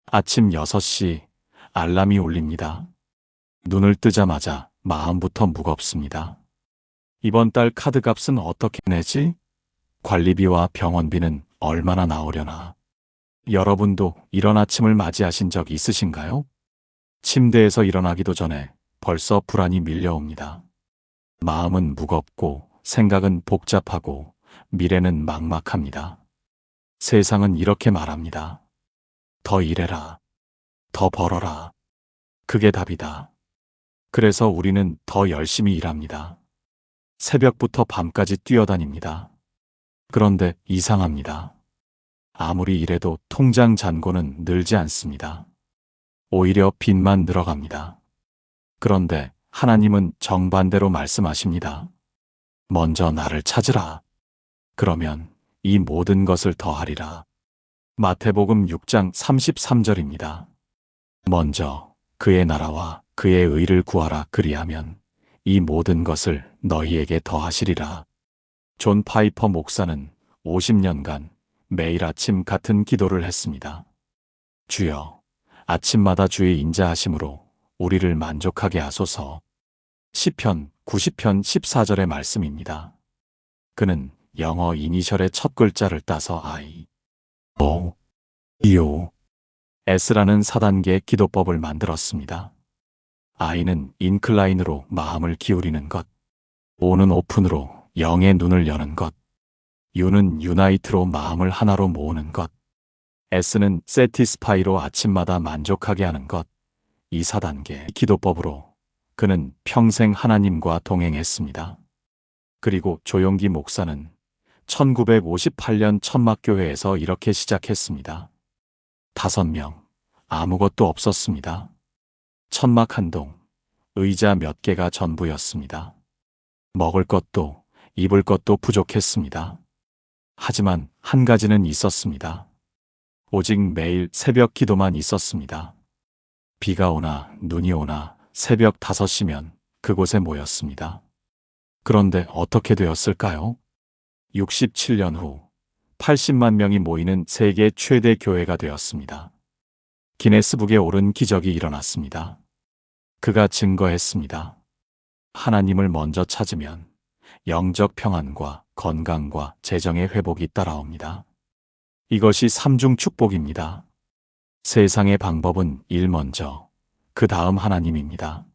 아침 6시 알람이 울립니다. 눈을 뜨자마자 마음부터 무겁습니다. 이번 달 카드값은 어떻게 내지? 관리비와 병원비는 얼마나 나오려나? 여러분도 이런 아침을 맞이하신 적 있으신가요? 침대에서 일어나기도 전에 벌써 불안이 밀려옵니다. 마음은 무겁고 생각은 복잡하고 미래는 막막합니다. 세상은 이렇게 말합니다. 더 일해라. 더 벌어라. 그게 답이다. 그래서 우리는 더 열심히 일합니다. 새벽부터 밤까지 뛰어다닙니다. 그런데 이상합니다. 아무리 일해도 통장 잔고는 늘지 않습니다. 오히려 빚만 늘어갑니다. 그런데 하나님은 정반대로 말씀하십니다. 먼저 나를 찾으라. 그러면 이 모든 것을 더하리라. 마태복음 6장 33절입니다. 먼저 그의 나라와 그의 의를 구하라. 그리하면 이 모든 것을 너희에게 더하시리라. 존 파이퍼 목사는 50년간 매일 아침 같은 기도를 했습니다. 주여, 아침마다 주의 인자하심으로 우리를 만족하게 하소서. 시편 90편 14절의 말씀입니다. 그는 영어 이니셜의 첫 글자를 따서 I, O, O, S라는 4단계 기도법을 만들었습니다. I는 인클라인으로 마음을 기울이는 것, O는 오픈으로 영의 눈을 여는 것, U는 유나이트로 마음을 하나로 모으는 것, S는 세티스파이로 아침마다 만족하게 하는 것. 이 4단계 기도법으로 그는 평생 하나님과 동행했습니다. 그리고 조용기 목사는 1958년 천막교회에서 이렇게 시작했습니다. 5명, 아무것도 없었습니다. 천막 한 동, 의자 몇 개가 전부였습니다. 먹을 것도 입을 것도 부족했습니다. 하지만 한 가지는 있었습니다. 오직 매일 새벽 기도만 있었습니다. 비가 오나 눈이 오나 새벽 5시면 그곳에 모였습니다. 그런데 어떻게 되었을까요? 67년 후 80만 명이 모이는 세계 최대 교회가 되었습니다. 기네스북에 오른 기적이 일어났습니다. 그가 증거했습니다. 하나님을 먼저 찾으면 영적 평안과 건강과 재정의 회복이 따라옵니다. 이것이 삼중 축복입니다. 세상의 방법은 일 먼저, 그 다음 하나님입니다.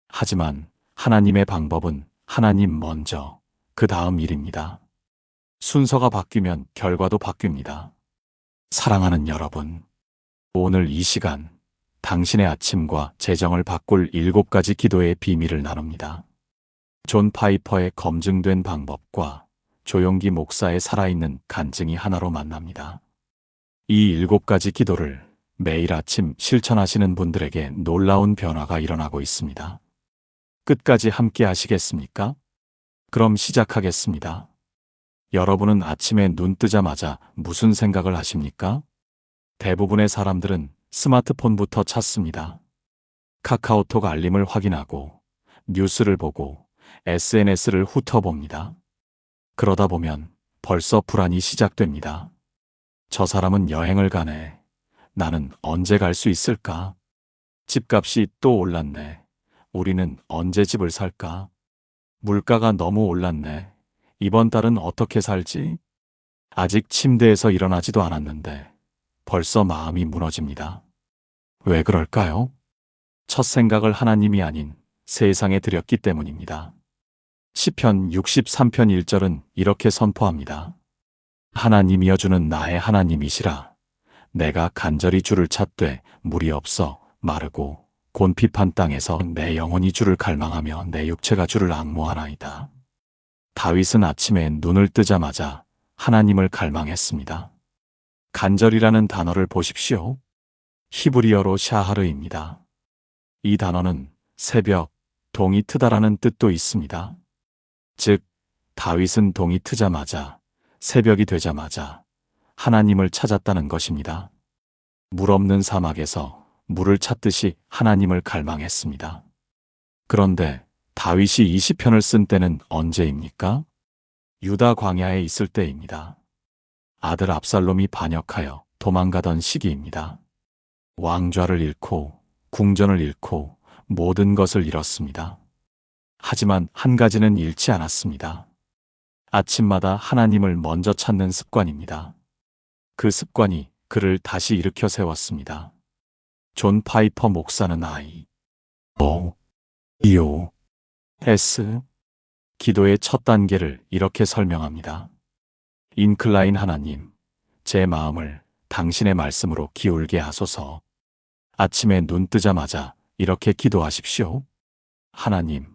하지만 하나님의 방법은 하나님 먼저, 그 다음 일입니다. 순서가 바뀌면 결과도 바뀝니다. 사랑하는 여러분, 오늘 이 시간 당신의 아침과 재정을 바꿀 7가지 기도의 비밀을 나눕니다. 존 파이퍼의 검증된 방법과 조용기 목사의 살아있는 간증이 하나로 만납니다. 이 7가지 기도를 매일 아침 실천하시는 분들에게 놀라운 변화가 일어나고 있습니다. 끝까지 함께 하시겠습니까? 그럼 시작하겠습니다. 여러분은 아침에 눈 뜨자마자 무슨 생각을 하십니까? 대부분의 사람들은 스마트폰부터 찾습니다. 카카오톡 알림을 확인하고 뉴스를 보고 SNS를 훑어봅니다. 그러다 보면 벌써 불안이 시작됩니다. 저 사람은 여행을 가네. 나는 언제 갈 수 있을까? 집값이 또 올랐네. 우리는 언제 집을 살까? 물가가 너무 올랐네. 이번 달은 어떻게 살지? 아직 침대에서 일어나지도 않았는데 벌써 마음이 무너집니다. 왜 그럴까요? 첫 생각을 하나님이 아닌 세상에 드렸기 때문입니다. 시편 63편 1절은 이렇게 선포합니다. 하나님이여 주는 나의 하나님이시라. 내가 간절히 주를 찾되 물이 없어 마르고 곤핍한 땅에서 내 영혼이 주를 갈망하며 내 육체가 주를 앙모하나이다. 다윗은 아침에 눈을 뜨자마자 하나님을 갈망했습니다. 간절이라는 단어를 보십시오. 히브리어로 샤하르입니다. 이 단어는 새벽, 동이 트다라는 뜻도 있습니다. 즉, 다윗은 동이 트자마자, 새벽이 되자마자 하나님을 찾았다는 것입니다. 물 없는 사막에서 물을 찾듯이 하나님을 갈망했습니다. 그런데 다윗이 이 시편을 쓴 때는 언제입니까? 유다 광야에 있을 때입니다. 아들 압살롬이 반역하여 도망가던 시기입니다. 왕좌를 잃고 궁전을 잃고 모든 것을 잃었습니다. 하지만 한 가지는 잃지 않았습니다. 아침마다 하나님을 먼저 찾는 습관입니다. 그 습관이 그를 다시 일으켜 세웠습니다. 존 파이퍼 목사는 S 기도의 첫 단계를 이렇게 설명합니다. 인클라인 하나님, 제 마음을 당신의 말씀으로 기울게 하소서. 아침에 눈 뜨자마자 이렇게 기도하십시오. 하나님,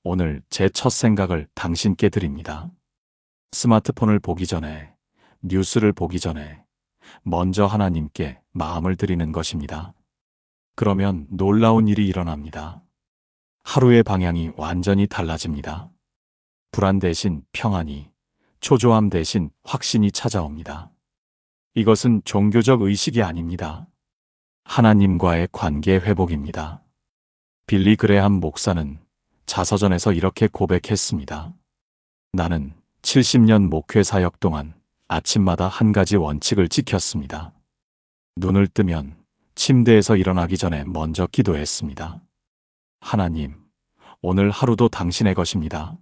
오늘 제 첫 생각을 당신께 드립니다. 스마트폰을 보기 전에, 뉴스를 보기 전에 먼저 하나님께 마음을 드리는 것입니다. 그러면 놀라운 일이 일어납니다. 하루의 방향이 완전히 달라집니다. 불안 대신 평안이, 초조함 대신 확신이 찾아옵니다. 이것은 종교적 의식이 아닙니다. 하나님과의 관계 회복입니다. 빌리 그레함 목사는 자서전에서 이렇게 고백했습니다. 나는 70년 목회 사역 동안 아침마다 한 가지 원칙을 지켰습니다. 눈을 뜨면 침대에서 일어나기 전에 먼저 기도했습니다. 하나님, 오늘 하루도 당신의 것입니다.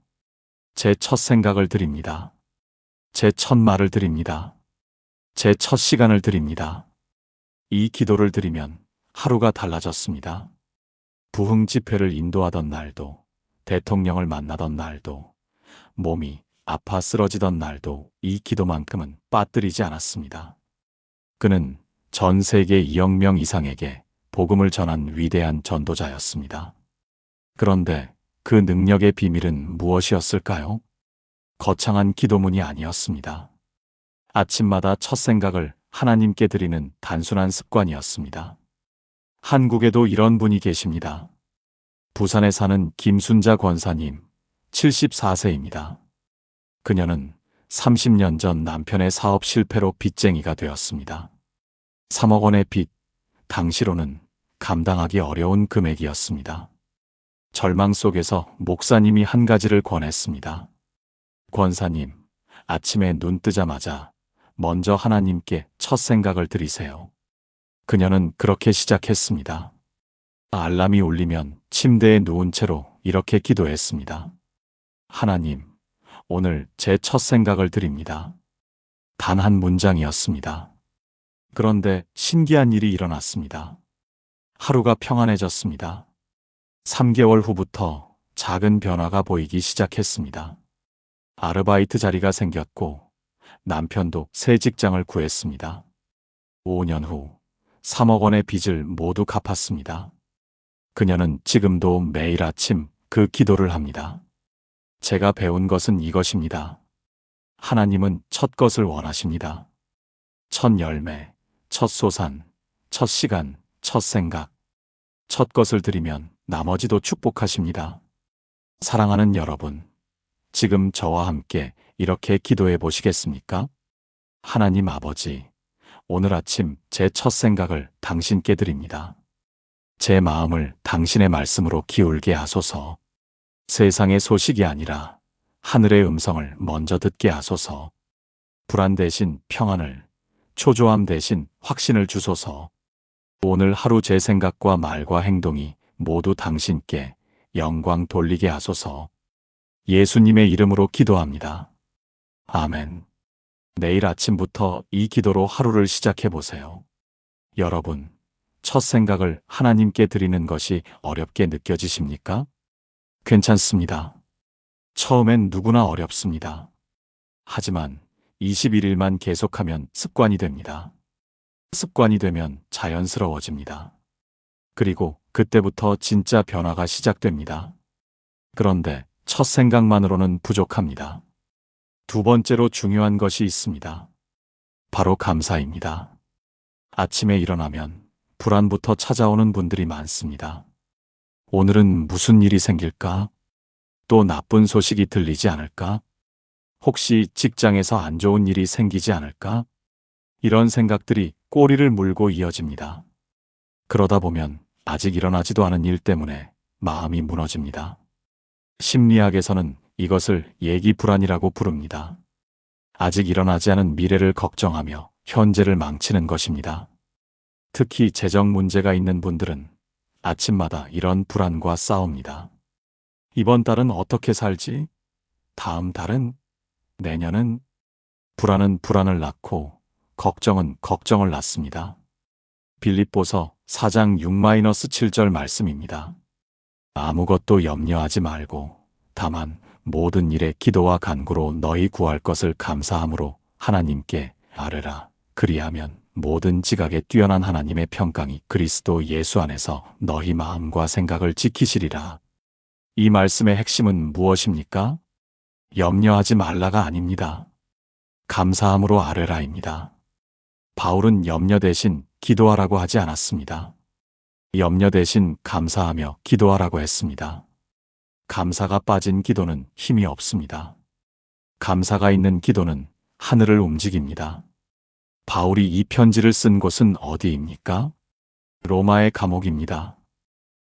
제 첫 생각을 드립니다. 제 첫 말을 드립니다. 제 첫 시간을 드립니다. 이 기도를 드리면 하루가 달라졌습니다. 부흥 집회를 인도하던 날도, 대통령을 만나던 날도, 몸이 아파 쓰러지던 날도 이 기도만큼은 빠뜨리지 않았습니다. 그는 전 세계 2억 명 이상에게 복음을 전한 위대한 전도자였습니다. 그런데 그 능력의 비밀은 무엇이었을까요? 거창한 기도문이 아니었습니다. 아침마다 첫 생각을 하나님께 드리는 단순한 습관이었습니다. 한국에도 이런 분이 계십니다. 부산에 사는 김순자 권사님, 74세입니다. 그녀는 30년 전 남편의 사업 실패로 빚쟁이가 되었습니다. 3억 원의 빚, 당시로는 감당하기 어려운 금액이었습니다. 절망 속에서 목사님이 한 가지를 권했습니다. 권사님, 아침에 눈 뜨자마자 먼저 하나님께 첫 생각을 드리세요. 그녀는 그렇게 시작했습니다. 알람이 울리면 침대에 누운 채로 이렇게 기도했습니다. 하나님, 오늘 제 첫 생각을 드립니다. 단 한 문장이었습니다. 그런데 신기한 일이 일어났습니다. 하루가 평안해졌습니다. 3개월 후부터 작은 변화가 보이기 시작했습니다. 아르바이트 자리가 생겼고 남편도 새 직장을 구했습니다. 5년 후 3억 원의 빚을 모두 갚았습니다. 그녀는 지금도 매일 아침 그 기도를 합니다. 제가 배운 것은 이것입니다. 하나님은 첫 것을 원하십니다. 첫 열매, 첫 소산, 첫 시간, 첫 생각. 첫 것을 드리면 나머지도 축복하십니다. 사랑하는 여러분, 지금 저와 함께 이렇게 기도해 보시겠습니까? 하나님 아버지, 오늘 아침 제 첫 생각을 당신께 드립니다. 제 마음을 당신의 말씀으로 기울게 하소서. 세상의 소식이 아니라 하늘의 음성을 먼저 듣게 하소서. 불안 대신 평안을, 초조함 대신 확신을 주소서. 오늘 하루 제 생각과 말과 행동이 모두 당신께 영광 돌리게 하소서. 예수님의 이름으로 기도합니다. 아멘. 내일 아침부터 이 기도로 하루를 시작해 보세요. 여러분, 첫 생각을 하나님께 드리는 것이 어렵게 느껴지십니까? 괜찮습니다. 처음엔 누구나 어렵습니다. 하지만 21일만 계속하면 습관이 됩니다. 습관이 되면 자연스러워집니다. 그리고 그때부터 진짜 변화가 시작됩니다. 그런데 첫 생각만으로는 부족합니다. 두 번째로 중요한 것이 있습니다. 바로 감사입니다. 아침에 일어나면 불안부터 찾아오는 분들이 많습니다. 오늘은 무슨 일이 생길까? 또 나쁜 소식이 들리지 않을까? 혹시 직장에서 안 좋은 일이 생기지 않을까? 이런 생각들이 꼬리를 물고 이어집니다. 그러다 보면 아직 일어나지도 않은 일 때문에 마음이 무너집니다. 심리학에서는 이것을 예기 불안이라고 부릅니다. 아직 일어나지 않은 미래를 걱정하며 현재를 망치는 것입니다. 특히 재정 문제가 있는 분들은 아침마다 이런 불안과 싸웁니다. 이번 달은 어떻게 살지? 다음 달은? 내년은? 불안은 불안을 낳고 걱정은 걱정을 낳습니다. 빌립보서 4장 6-7절 말씀입니다. 아무것도 염려하지 말고 다만 모든 일에 기도와 간구로 너희 구할 것을 감사함으로 하나님께 아뢰라. 그리하면 모든 지각에 뛰어난 하나님의 평강이 그리스도 예수 안에서 너희 마음과 생각을 지키시리라. 이 말씀의 핵심은 무엇입니까? 염려하지 말라가 아닙니다. 감사함으로 아뢰라입니다. 바울은 염려 대신 기도하라고 하지 않았습니다. 염려 대신 감사하며 기도하라고 했습니다. 감사가 빠진 기도는 힘이 없습니다. 감사가 있는 기도는 하늘을 움직입니다. 바울이 이 편지를 쓴 곳은 어디입니까? 로마의 감옥입니다.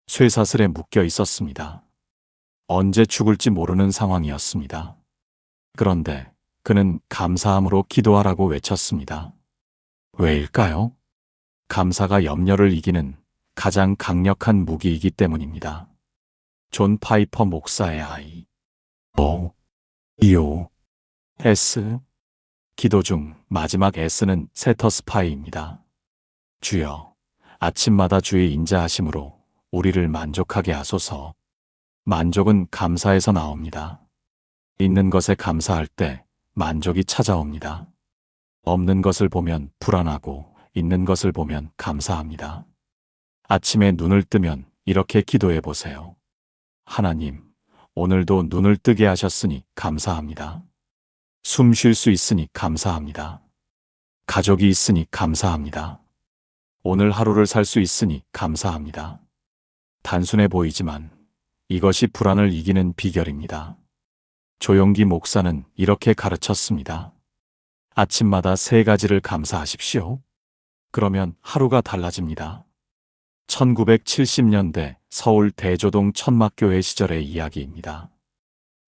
쇠사슬에 묶여 있었습니다. 언제 죽을지 모르는 상황이었습니다. 그런데 그는 감사함으로 기도하라고 외쳤습니다. 왜일까요? 감사가 염려를 이기는 가장 강력한 무기이기 때문입니다. 존 파이퍼 목사의 아이. S. 기도 중 마지막 S는 세터스파이입니다. 주여, 아침마다 주의 인자하심으로 우리를 만족하게 하소서. 만족은 감사에서 나옵니다. 있는 것에 감사할 때 만족이 찾아옵니다. 없는 것을 보면 불안하고 있는 것을 보면 감사합니다. 아침에 눈을 뜨면 이렇게 기도해 보세요. 하나님, 오늘도 눈을 뜨게 하셨으니 감사합니다. 숨 쉴 수 있으니 감사합니다. 가족이 있으니 감사합니다. 오늘 하루를 살 수 있으니 감사합니다. 단순해 보이지만 이것이 불안을 이기는 비결입니다. 조용기 목사는 이렇게 가르쳤습니다. 아침마다 3가지를 감사하십시오. 그러면 하루가 달라집니다. 1970년대 서울 대조동 천막교회 시절의 이야기입니다.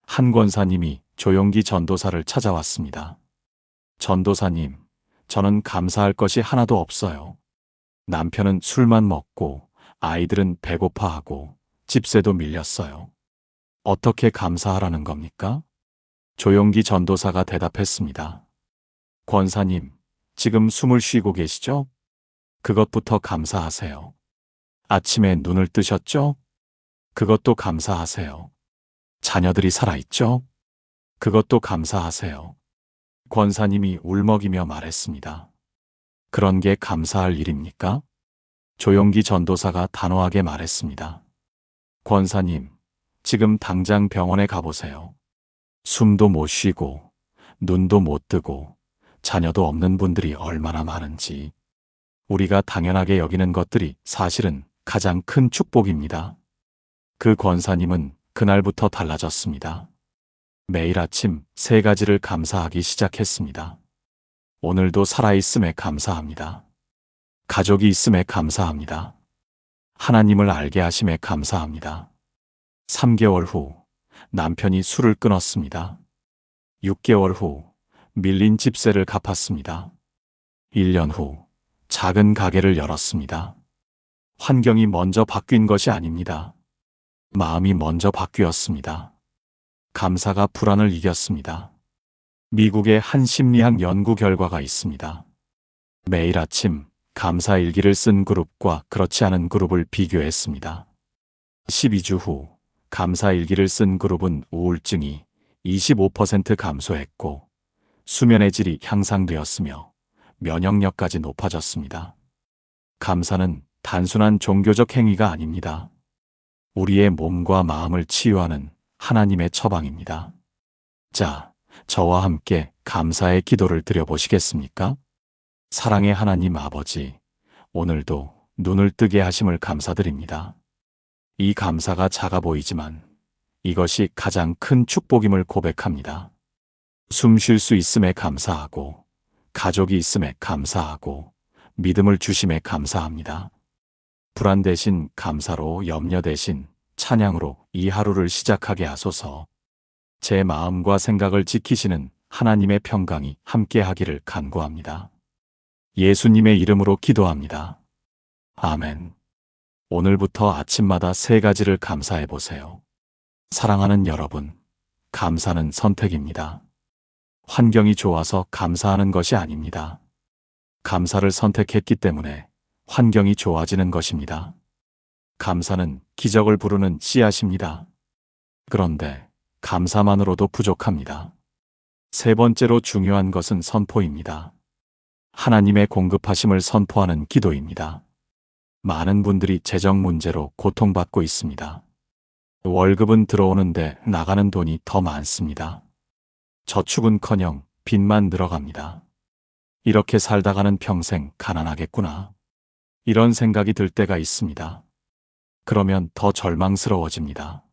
한 권사님이 조용기 전도사를 찾아왔습니다. 전도사님, 저는 감사할 것이 하나도 없어요. 남편은 술만 먹고 아이들은 배고파하고 집세도 밀렸어요. 어떻게 감사하라는 겁니까? 조용기 전도사가 대답했습니다. 권사님, 지금 숨을 쉬고 계시죠? 그것부터 감사하세요. 아침에 눈을 뜨셨죠? 그것도 감사하세요. 자녀들이 살아있죠? 그것도 감사하세요. 권사님이 울먹이며 말했습니다. 그런 게 감사할 일입니까? 조용기 전도사가 단호하게 말했습니다. 권사님, 지금 당장 병원에 가보세요. 숨도 못 쉬고 눈도 못 뜨고 자녀도 없는 분들이 얼마나 많은지. 우리가 당연하게 여기는 것들이 사실은 가장 큰 축복입니다. 그 권사님은 그날부터 달라졌습니다. 매일 아침 3가지를 감사하기 시작했습니다. 오늘도 살아있음에 감사합니다. 가족이 있음에 감사합니다. 하나님을 알게 하심에 감사합니다. 3개월 후 남편이 술을 끊었습니다. 6개월 후 밀린 집세를 갚았습니다. 1년 후 작은 가게를 열었습니다. 환경이 먼저 바뀐 것이 아닙니다. 마음이 먼저 바뀌었습니다. 감사가 불안을 이겼습니다. 미국의 한 심리학 연구 결과가 있습니다. 매일 아침 감사 일기를 쓴 그룹과 그렇지 않은 그룹을 비교했습니다. 12주 후 감사 일기를 쓴 그룹은 우울증이 25% 감소했고 수면의 질이 향상되었으며 면역력까지 높아졌습니다. 감사는 단순한 종교적 행위가 아닙니다. 우리의 몸과 마음을 치유하는 하나님의 처방입니다. 자, 저와 함께 감사의 기도를 드려보시겠습니까? 사랑의 하나님 아버지, 오늘도 눈을 뜨게 하심을 감사드립니다. 이 감사가 작아 보이지만 이것이 가장 큰 축복임을 고백합니다. 숨 쉴 수 있음에 감사하고 가족이 있음에 감사하고 믿음을 주심에 감사합니다. 불안 대신 감사로 염려 대신 찬양으로 이 하루를 시작하게 하소서. 제 마음과 생각을 지키시는 하나님의 평강이 함께 하기를 간구합니다. 예수님의 이름으로 기도합니다. 아멘. 오늘부터 아침마다 세 가지를 감사해 보세요. 사랑하는 여러분, 감사는 선택입니다. 환경이 좋아서 감사하는 것이 아닙니다. 감사를 선택했기 때문에 환경이 좋아지는 것입니다. 감사는 기적을 부르는 씨앗입니다. 그런데 감사만으로도 부족합니다. 세 번째로 중요한 것은 선포입니다. 하나님의 공급하심을 선포하는 기도입니다. 많은 분들이 재정 문제로 고통받고 있습니다. 월급은 들어오는데 나가는 돈이 더 많습니다. 저축은커녕 빚만 늘어갑니다. 이렇게 살다가는 평생 가난하겠구나. 이런 생각이 들 때가 있습니다. 그러면 더 절망스러워집니다.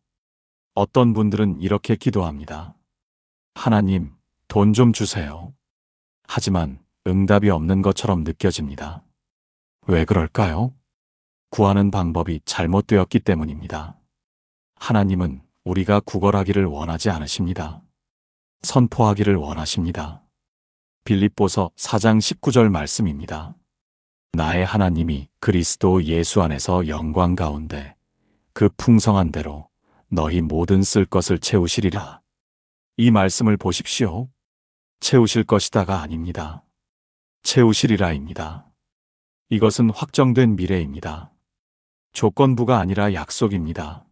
어떤 분들은 이렇게 기도합니다. 하나님, 돈 좀 주세요. 하지만 응답이 없는 것처럼 느껴집니다. 왜 그럴까요? 구하는 방법이 잘못되었기 때문입니다. 하나님은 우리가 구걸하기를 원하지 않으십니다. 선포하기를 원하십니다. 빌립보서 4장 19절 말씀입니다. 나의 하나님이 그리스도 예수 안에서 영광 가운데 그 풍성한 대로 너희 모든 쓸 것을 채우시리라. 이 말씀을 보십시오. 채우실 것이다가 아닙니다. 채우시리라입니다. 이것은 확정된 미래입니다. 조건부가 아니라 약속입니다.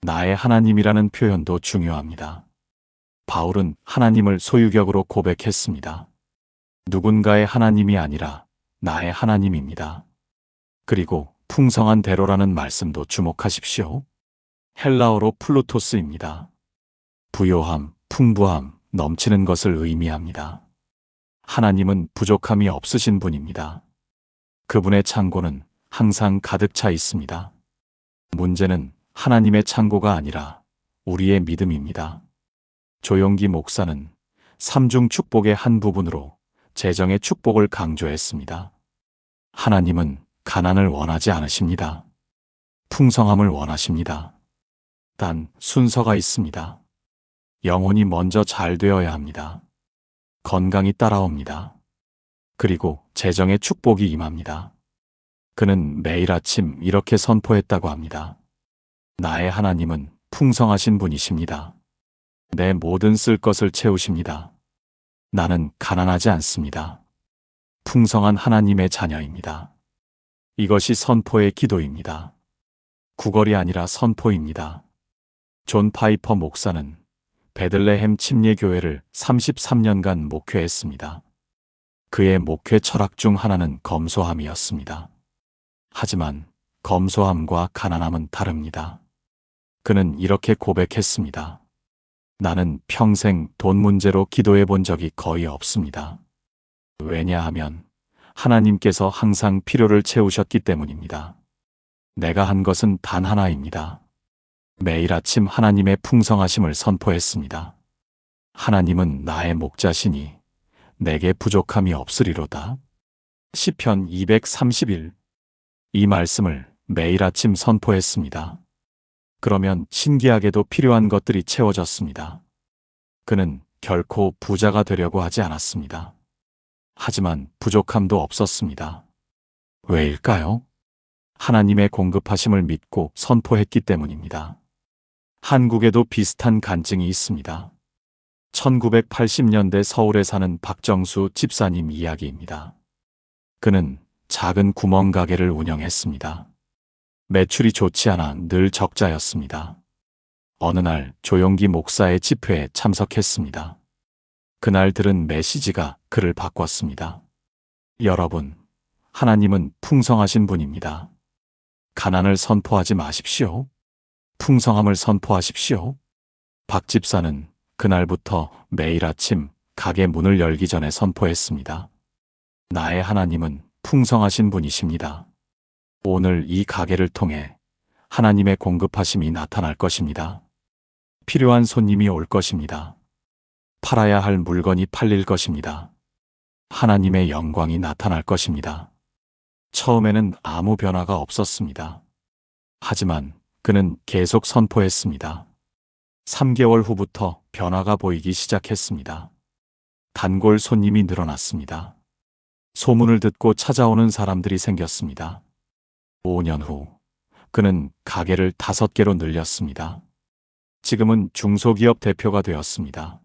나의 하나님이라는 표현도 중요합니다. 바울은 하나님을 소유격으로 고백했습니다. 누군가의 하나님이 아니라 나의 하나님입니다. 그리고 풍성한 대로라는 말씀도 주목하십시오. 헬라어로 플루토스입니다. 부요함, 풍부함, 넘치는 것을 의미합니다. 하나님은 부족함이 없으신 분입니다. 그분의 창고는 항상 가득 차 있습니다. 문제는 하나님의 창고가 아니라 우리의 믿음입니다. 조용기 목사는 삼중 축복의 한 부분으로 재정의 축복을 강조했습니다. 하나님은 가난을 원하지 않으십니다. 풍성함을 원하십니다. 단 순서가 있습니다. 영혼이 먼저 잘 되어야 합니다. 건강이 따라옵니다. 그리고 재정의 축복이 임합니다. 그는 매일 아침 이렇게 선포했다고 합니다. 나의 하나님은 풍성하신 분이십니다. 내 모든 쓸 것을 채우십니다. 나는 가난하지 않습니다. 풍성한 하나님의 자녀입니다. 이것이 선포의 기도입니다. 구걸이 아니라 선포입니다. 존 파이퍼 목사는 베들레헴 침례교회를 33년간 목회했습니다. 그의 목회 철학 중 하나는 검소함이었습니다. 하지만 검소함과 가난함은 다릅니다. 그는 이렇게 고백했습니다. 나는 평생 돈 문제로 기도해 본 적이 거의 없습니다. 왜냐하면 하나님께서 항상 필요를 채우셨기 때문입니다. 내가 한 것은 단 하나입니다. 매일 아침 하나님의 풍성하심을 선포했습니다. 하나님은 나의 목자시니 내게 부족함이 없으리로다. 시편 231. 이 말씀을 매일 아침 선포했습니다. 그러면 신기하게도 필요한 것들이 채워졌습니다. 그는 결코 부자가 되려고 하지 않았습니다. 하지만 부족함도 없었습니다. 왜일까요? 하나님의 공급하심을 믿고 선포했기 때문입니다. 한국에도 비슷한 간증이 있습니다. 1980년대 서울에 사는 박정수 집사님 이야기입니다. 그는 작은 구멍 가게를 운영했습니다. 매출이 좋지 않아 늘 적자였습니다. 어느 날 조용기 목사의 집회에 참석했습니다. 그날 들은 메시지가 그를 바꿨습니다. 여러분, 하나님은 풍성하신 분입니다. 가난을 선포하지 마십시오. 풍성함을 선포하십시오. 박 집사는 그날부터 매일 아침 가게 문을 열기 전에 선포했습니다. 나의 하나님은 풍성하신 분이십니다. 오늘 이 가게를 통해 하나님의 공급하심이 나타날 것입니다. 필요한 손님이 올 것입니다. 팔아야 할 물건이 팔릴 것입니다. 하나님의 영광이 나타날 것입니다. 처음에는 아무 변화가 없었습니다. 하지만 그는 계속 선포했습니다. 3개월 후부터 변화가 보이기 시작했습니다. 단골 손님이 늘어났습니다. 소문을 듣고 찾아오는 사람들이 생겼습니다. 5년 후 그는 가게를 5개로 늘렸습니다. 지금은 중소기업 대표가 되었습니다.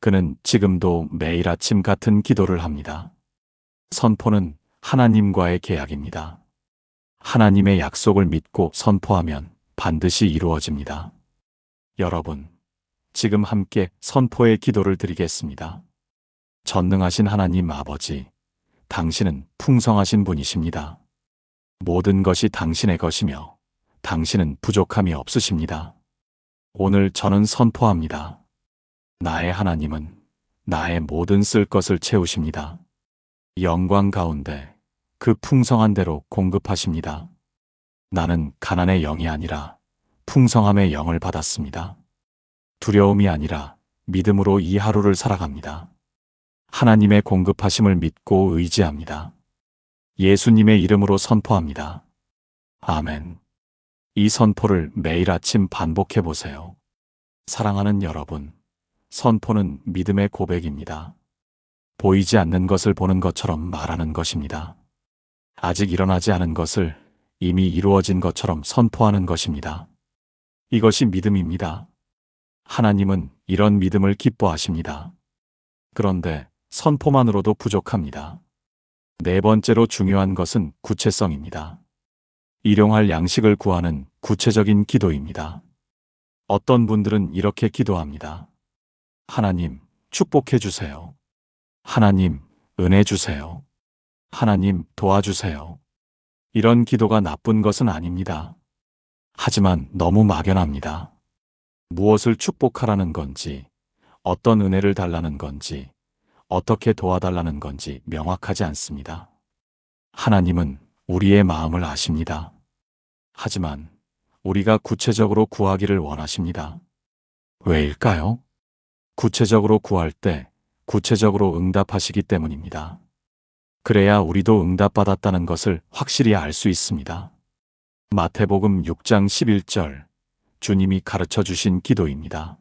그는 지금도 매일 아침 같은 기도를 합니다. 선포는 하나님과의 계약입니다. 하나님의 약속을 믿고 선포하면 반드시 이루어집니다. 여러분, 지금 함께 선포의 기도를 드리겠습니다. 전능하신 하나님 아버지, 당신은 풍성하신 분이십니다. 모든 것이 당신의 것이며 당신은 부족함이 없으십니다. 오늘 저는 선포합니다. 나의 하나님은 나의 모든 쓸 것을 채우십니다. 영광 가운데 그 풍성한 대로 공급하십니다. 나는 가난의 영이 아니라 풍성함의 영을 받았습니다. 두려움이 아니라 믿음으로 이 하루를 살아갑니다. 하나님의 공급하심을 믿고 의지합니다. 예수님의 이름으로 선포합니다. 아멘. 이 선포를 매일 아침 반복해 보세요. 사랑하는 여러분, 선포는 믿음의 고백입니다. 보이지 않는 것을 보는 것처럼 말하는 것입니다. 아직 일어나지 않은 것을 이미 이루어진 것처럼 선포하는 것입니다. 이것이 믿음입니다. 하나님은 이런 믿음을 기뻐하십니다. 그런데 선포만으로도 부족합니다. 네 번째로 중요한 것은 구체성입니다. 일용할 양식을 구하는 구체적인 기도입니다. 어떤 분들은 이렇게 기도합니다. 하나님, 축복해 주세요. 하나님, 은혜 주세요. 하나님, 도와주세요. 이런 기도가 나쁜 것은 아닙니다. 하지만 너무 막연합니다. 무엇을 축복하라는 건지, 어떤 은혜를 달라는 건지, 어떻게 도와달라는 건지 명확하지 않습니다. 하나님은 우리의 마음을 아십니다. 하지만 우리가 구체적으로 구하기를 원하십니다. 왜일까요? 구체적으로 구할 때 구체적으로 응답하시기 때문입니다. 그래야 우리도 응답받았다는 것을 확실히 알 수 있습니다. 마태복음 6장 11절, 주님이 가르쳐 주신 기도입니다.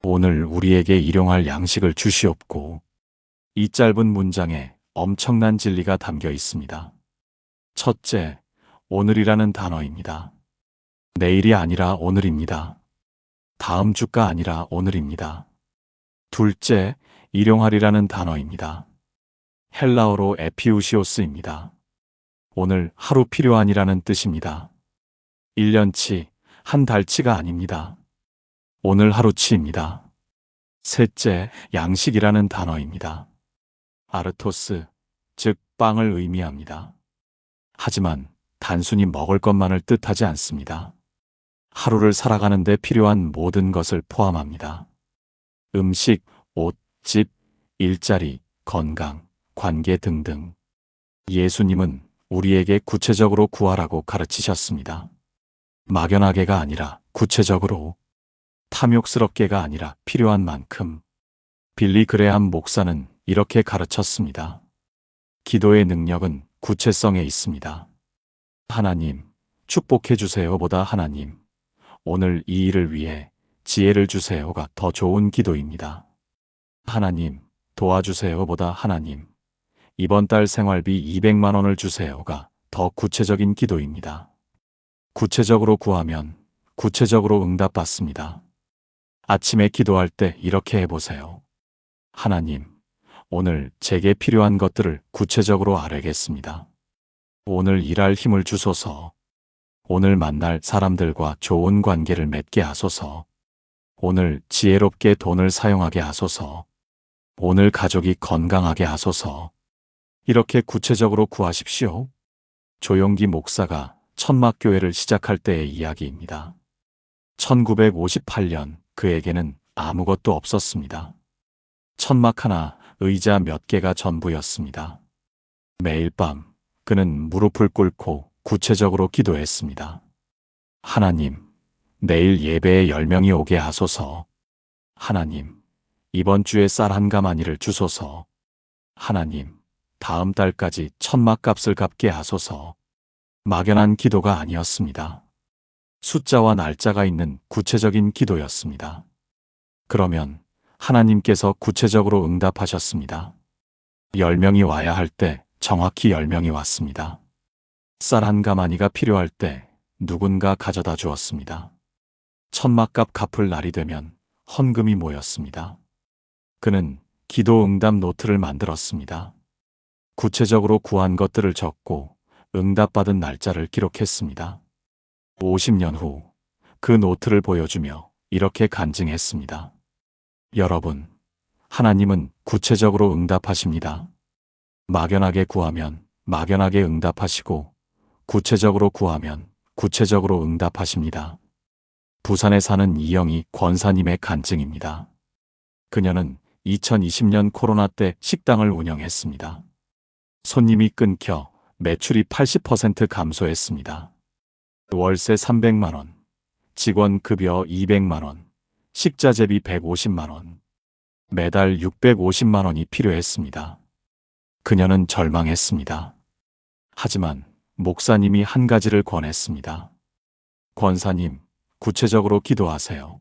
오늘 우리에게 일용할 양식을 주시옵고. 이 짧은 문장에 엄청난 진리가 담겨 있습니다. 첫째, 오늘이라는 단어입니다. 내일이 아니라 오늘입니다. 다음 주가 아니라 오늘입니다. 둘째, 일용하리라는 단어입니다. 헬라어로 에피우시오스입니다. 오늘 하루 필요한이라는 뜻입니다. 1년치, 한 달치가 아닙니다. 오늘 하루치입니다. 셋째, 양식이라는 단어입니다. 아르토스, 즉 빵을 의미합니다. 하지만 단순히 먹을 것만을 뜻하지 않습니다. 하루를 살아가는 데 필요한 모든 것을 포함합니다. 음식, 옷, 집, 일자리, 건강, 관계 등등. 예수님은 우리에게 구체적으로 구하라고 가르치셨습니다. 막연하게가 아니라 구체적으로, 탐욕스럽게가 아니라 필요한 만큼. 빌리 그레함 목사는 이렇게 가르쳤습니다. 기도의 능력은 구체성에 있습니다. 하나님, 축복해 주세요보다 하나님, 오늘 이 일을 위해 지혜를 주세요가 더 좋은 기도입니다. 하나님, 도와주세요보다 하나님, 이번 달 생활비 200만 원을 주세요가 더 구체적인 기도입니다. 구체적으로 구하면 구체적으로 응답받습니다. 아침에 기도할 때 이렇게 해보세요. 하나님, 오늘 제게 필요한 것들을 구체적으로 아뢰겠습니다. 오늘 일할 힘을 주소서. 오늘 만날 사람들과 좋은 관계를 맺게 하소서. 오늘 지혜롭게 돈을 사용하게 하소서. 오늘 가족이 건강하게 하소서. 이렇게 구체적으로 구하십시오. 조용기 목사가 천막교회를 시작할 때의 이야기입니다. 1958년 그에게는 아무것도 없었습니다. 천막 하나, 의자 몇 개가 전부였습니다. 매일 밤 그는 무릎을 꿇고 구체적으로 기도했습니다. 하나님, 내일 예배에 10명이 오게 하소서. 하나님, 이번 주에 쌀 한 가마니를 주소서. 하나님, 다음 달까지 천막값을 갚게 하소서. 막연한 기도가 아니었습니다. 숫자와 날짜가 있는 구체적인 기도였습니다. 그러면 하나님께서 구체적으로 응답하셨습니다. 10명이 와야 할 때 정확히 10명이 왔습니다. 쌀 한 가마니가 필요할 때 누군가 가져다 주었습니다. 천막값 갚을 날이 되면 헌금이 모였습니다. 그는 기도 응답 노트를 만들었습니다. 구체적으로 구한 것들을 적고 응답받은 날짜를 기록했습니다. 50년 후 그 노트를 보여주며 이렇게 간증했습니다. 여러분, 하나님은 구체적으로 응답하십니다. 막연하게 구하면 막연하게 응답하시고 구체적으로 구하면 구체적으로 응답하십니다. 부산에 사는 이영희 권사님의 간증입니다. 그녀는 2020년 코로나 때 식당을 운영했습니다. 손님이 끊겨 매출이 80% 감소했습니다. 월세 300만 원, 직원 급여 200만 원, 식자재비 150만 원, 매달 650만 원이 필요했습니다. 그녀는 절망했습니다. 하지만 목사님이 한 가지를 권했습니다. 권사님, 구체적으로 기도하세요.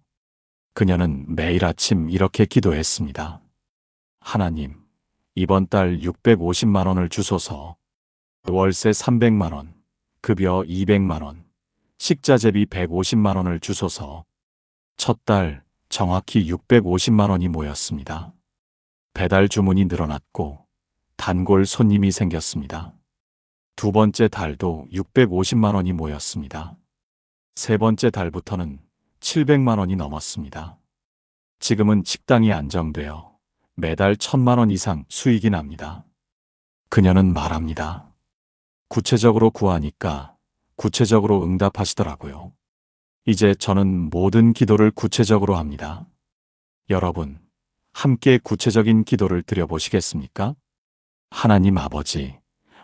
그녀는 매일 아침 이렇게 기도했습니다. 하나님, 이번 달 650만 원을 주소서. 월세 300만 원, 급여 200만 원, 식자재비 150만 원을 주소서. 첫 달 정확히 650만 원이 모였습니다. 배달 주문이 늘어났고 단골 손님이 생겼습니다. 두 번째 달도 650만 원이 모였습니다. 세 번째 달부터는 700만 원이 넘었습니다. 지금은 식당이 안정되어 매달 1000만 원 이상 수익이 납니다. 그녀는 말합니다. 구체적으로 구하니까 구체적으로 응답하시더라고요. 이제 저는 모든 기도를 구체적으로 합니다. 여러분, 함께 구체적인 기도를 드려보시겠습니까? 하나님 아버지,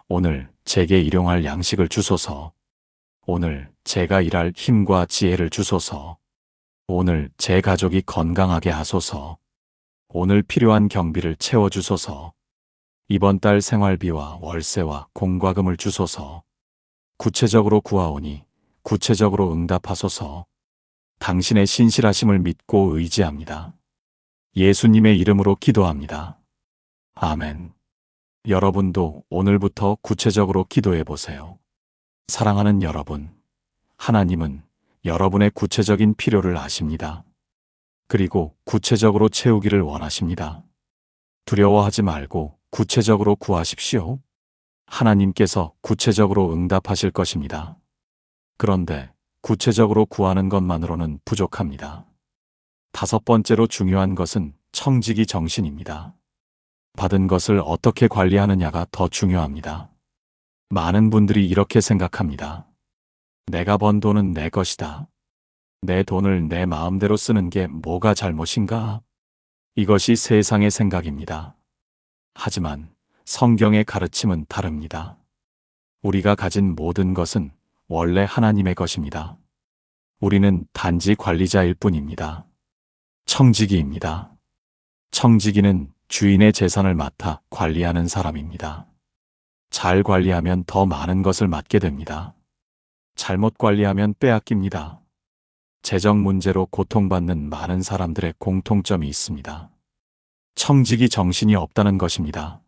오늘 제게 일용할 양식을 주소서. 오늘 제가 일할 힘과 지혜를 주소서. 오늘 제 가족이 건강하게 하소서. 오늘 필요한 경비를 채워주소서. 이번 달 생활비와 월세와 공과금을 주소서. 구체적으로 구하오니 구체적으로 응답하소서. 당신의 신실하심을 믿고 의지합니다. 예수님의 이름으로 기도합니다. 아멘. 여러분도 오늘부터 구체적으로 기도해 보세요. 사랑하는 여러분, 하나님은 여러분의 구체적인 필요를 아십니다. 그리고 구체적으로 채우기를 원하십니다. 두려워하지 말고 구체적으로 구하십시오. 하나님께서 구체적으로 응답하실 것입니다. 그런데 구체적으로 구하는 것만으로는 부족합니다. 다섯 번째로 중요한 것은 청지기 정신입니다. 받은 것을 어떻게 관리하느냐가 더 중요합니다. 많은 분들이 이렇게 생각합니다. 내가 번 돈은 내 것이다. 내 돈을 내 마음대로 쓰는 게 뭐가 잘못인가? 이것이 세상의 생각입니다. 하지만 성경의 가르침은 다릅니다. 우리가 가진 모든 것은 원래 하나님의 것입니다. 우리는 단지 관리자일 뿐입니다. 청지기입니다. 청지기는 주인의 재산을 맡아 관리하는 사람입니다. 잘 관리하면 더 많은 것을 맡게 됩니다. 잘못 관리하면 빼앗깁니다. 재정 문제로 고통받는 많은 사람들의 공통점이 있습니다. 청지기 정신이 없다는 것입니다.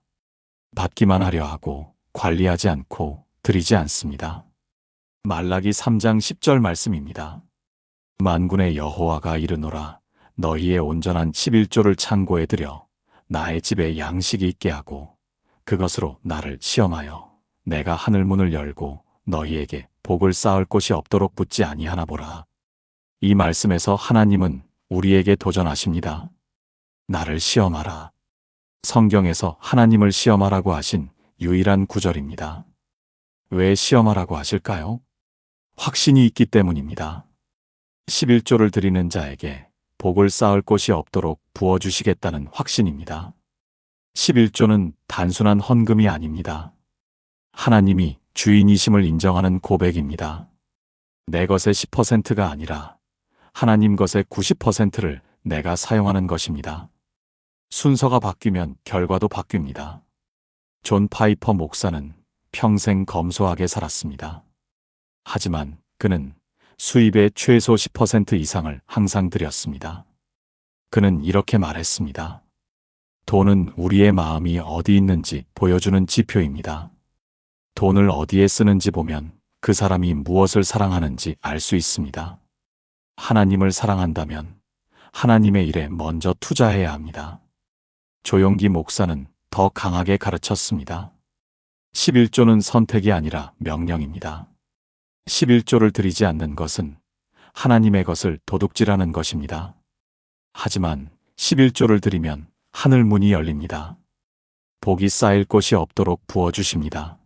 받기만 하려 하고 관리하지 않고 드리지 않습니다. 말라기 3장 10절 말씀입니다. 만군의 여호와가 이르노라. 너희의 온전한 11조를 창고에 들여 나의 집에 양식이 있게 하고 그것으로 나를 시험하여 내가 하늘 문을 열고 너희에게 복을 쌓을 곳이 없도록 붙지 아니하나 보라. 이 말씀에서 하나님은 우리에게 도전하십니다. 나를 시험하라. 성경에서 하나님을 시험하라고 하신 유일한 구절입니다. 왜 시험하라고 하실까요? 확신이 있기 때문입니다. 11조를 드리는 자에게 복을 쌓을 곳이 없도록 부어주시겠다는 확신입니다. 11조는 단순한 헌금이 아닙니다. 하나님이 주인이심을 인정하는 고백입니다. 내 것의 10%가 아니라 하나님 것의 90%를 내가 사용하는 것입니다. 순서가 바뀌면 결과도 바뀝니다. 존 파이퍼 목사는 평생 검소하게 살았습니다. 하지만 그는 수입의 최소 10% 이상을 항상 드렸습니다. 그는 이렇게 말했습니다. 돈은 우리의 마음이 어디 있는지 보여주는 지표입니다. 돈을 어디에 쓰는지 보면 그 사람이 무엇을 사랑하는지 알 수 있습니다. 하나님을 사랑한다면 하나님의 일에 먼저 투자해야 합니다. 조용기 목사는 더 강하게 가르쳤습니다. 11조는 선택이 아니라 명령입니다. 11조를 드리지 않는 것은 하나님의 것을 도둑질하는 것입니다. 하지만 11조를 드리면 하늘 문이 열립니다. 복이 쌓일 곳이 없도록 부어주십니다.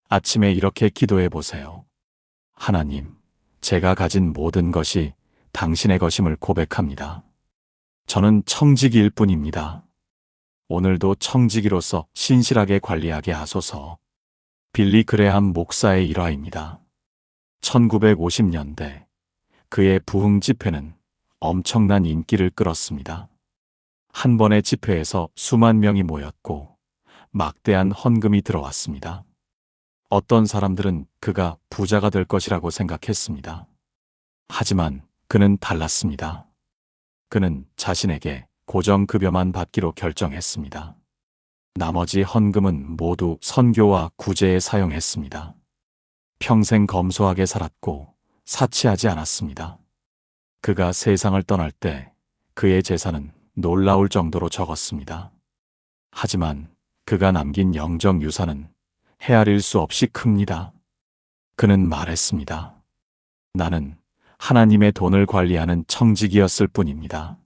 아침에 이렇게 기도해 보세요. 하나님, 제가 가진 모든 것이 당신의 것임을 고백합니다. 저는 청지기일 뿐입니다. 오늘도 청지기로서 신실하게 관리하게 하소서. 빌리 그레함 목사의 일화입니다. 1950년대 그의 부흥 집회는 엄청난 인기를 끌었습니다. 한 번의 집회에서 수만 명이 모였고 막대한 헌금이 들어왔습니다. 어떤 사람들은 그가 부자가 될 것이라고 생각했습니다. 하지만 그는 달랐습니다. 그는 자신에게 고정급여만 받기로 결정했습니다. 나머지 헌금은 모두 선교와 구제에 사용했습니다. 평생 검소하게 살았고 사치하지 않았습니다. 그가 세상을 떠날 때 그의 재산은 놀라울 정도로 적었습니다. 하지만 그가 남긴 영적 유산은 헤아릴 수 없이 큽니다. 그는 말했습니다. 나는 하나님의 돈을 관리하는 청지기였을 뿐입니다.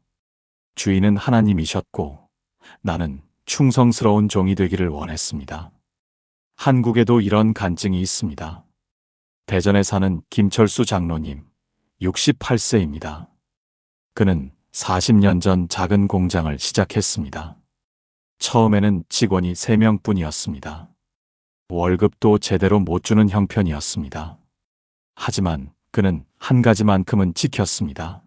주인은 하나님이셨고 나는 충성스러운 종이 되기를 원했습니다. 한국에도 이런 간증이 있습니다. 대전에 사는 김철수 장로님, 68세입니다. 그는 40년 전 작은 공장을 시작했습니다. 처음에는 직원이 3명뿐이었습니다. 월급도 제대로 못 주는 형편이었습니다. 하지만 그는 한 가지만큼은 지켰습니다.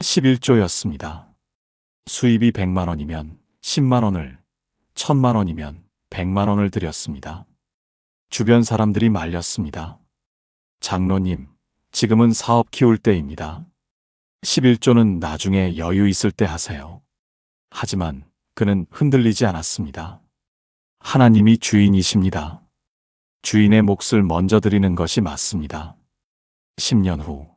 11조였습니다. 수입이 100만 원이면 10만 원을, 1000만 원이면 100만 원을 드렸습니다. 주변 사람들이 말렸습니다. 장로님, 지금은 사업 키울 때입니다. 11조는 나중에 여유 있을 때 하세요. 하지만 그는 흔들리지 않았습니다. 하나님이 주인이십니다. 주인의 몫을 먼저 드리는 것이 맞습니다. 10년 후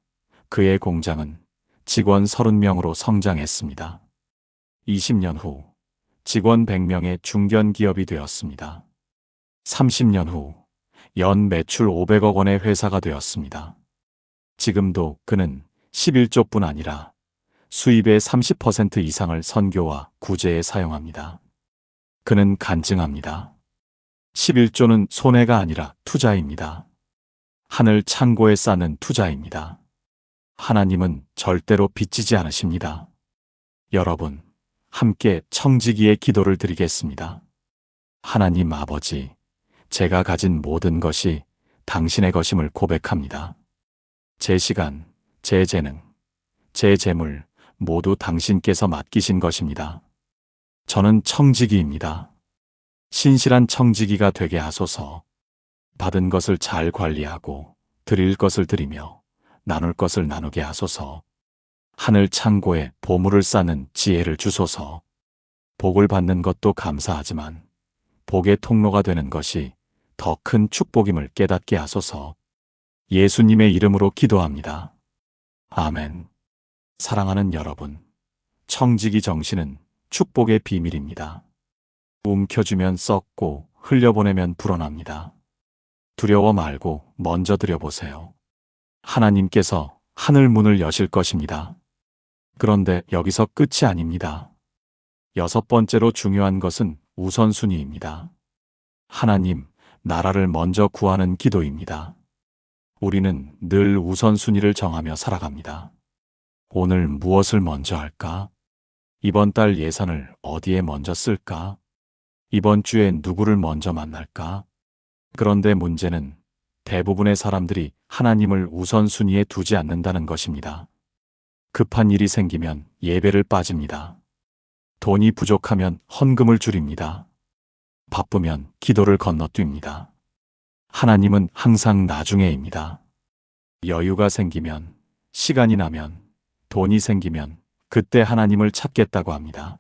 그의 공장은 직원 30명으로 성장했습니다. 20년 후 직원 100명의 중견기업이 되었습니다. 30년 후 연 매출 500억 원의 회사가 되었습니다. 지금도 그는 11조뿐 아니라 수입의 30% 이상을 선교와 구제에 사용합니다. 그는 간증합니다. 11조는 손해가 아니라 투자입니다. 하늘 창고에 쌓는 투자입니다. 하나님은 절대로 빚지지 않으십니다. 여러분, 함께 청지기의 기도를 드리겠습니다. 하나님 아버지, 제가 가진 모든 것이 당신의 것임을 고백합니다. 제 시간, 제 재능, 제 재물 모두 당신께서 맡기신 것입니다. 저는 청지기입니다. 신실한 청지기가 되게 하소서. 받은 것을 잘 관리하고 드릴 것을 드리며 나눌 것을 나누게 하소서. 하늘 창고에 보물을 쌓는 지혜를 주소서. 복을 받는 것도 감사하지만 복의 통로가 되는 것이 더 큰 축복임을 깨닫게 하소서. 예수님의 이름으로 기도합니다. 아멘. 사랑하는 여러분, 청지기 정신은 축복의 비밀입니다. 움켜쥐면 썩고 흘려보내면 불어납니다. 두려워 말고 먼저 드려보세요. 하나님께서 하늘 문을 여실 것입니다. 그런데 여기서 끝이 아닙니다. 6번째로 중요한 것은 우선순위입니다. 하나님, 나라를 먼저 구하는 기도입니다. 우리는 늘 우선순위를 정하며 살아갑니다. 오늘 무엇을 먼저 할까? 이번 달 예산을 어디에 먼저 쓸까? 이번 주에 누구를 먼저 만날까? 그런데 문제는 대부분의 사람들이 하나님을 우선순위에 두지 않는다는 것입니다. 급한 일이 생기면 예배를 빠집니다. 돈이 부족하면 헌금을 줄입니다. 바쁘면 기도를 건너뜁니다. 하나님은 항상 나중에입니다. 여유가 생기면, 시간이 나면, 돈이 생기면 그때 하나님을 찾겠다고 합니다.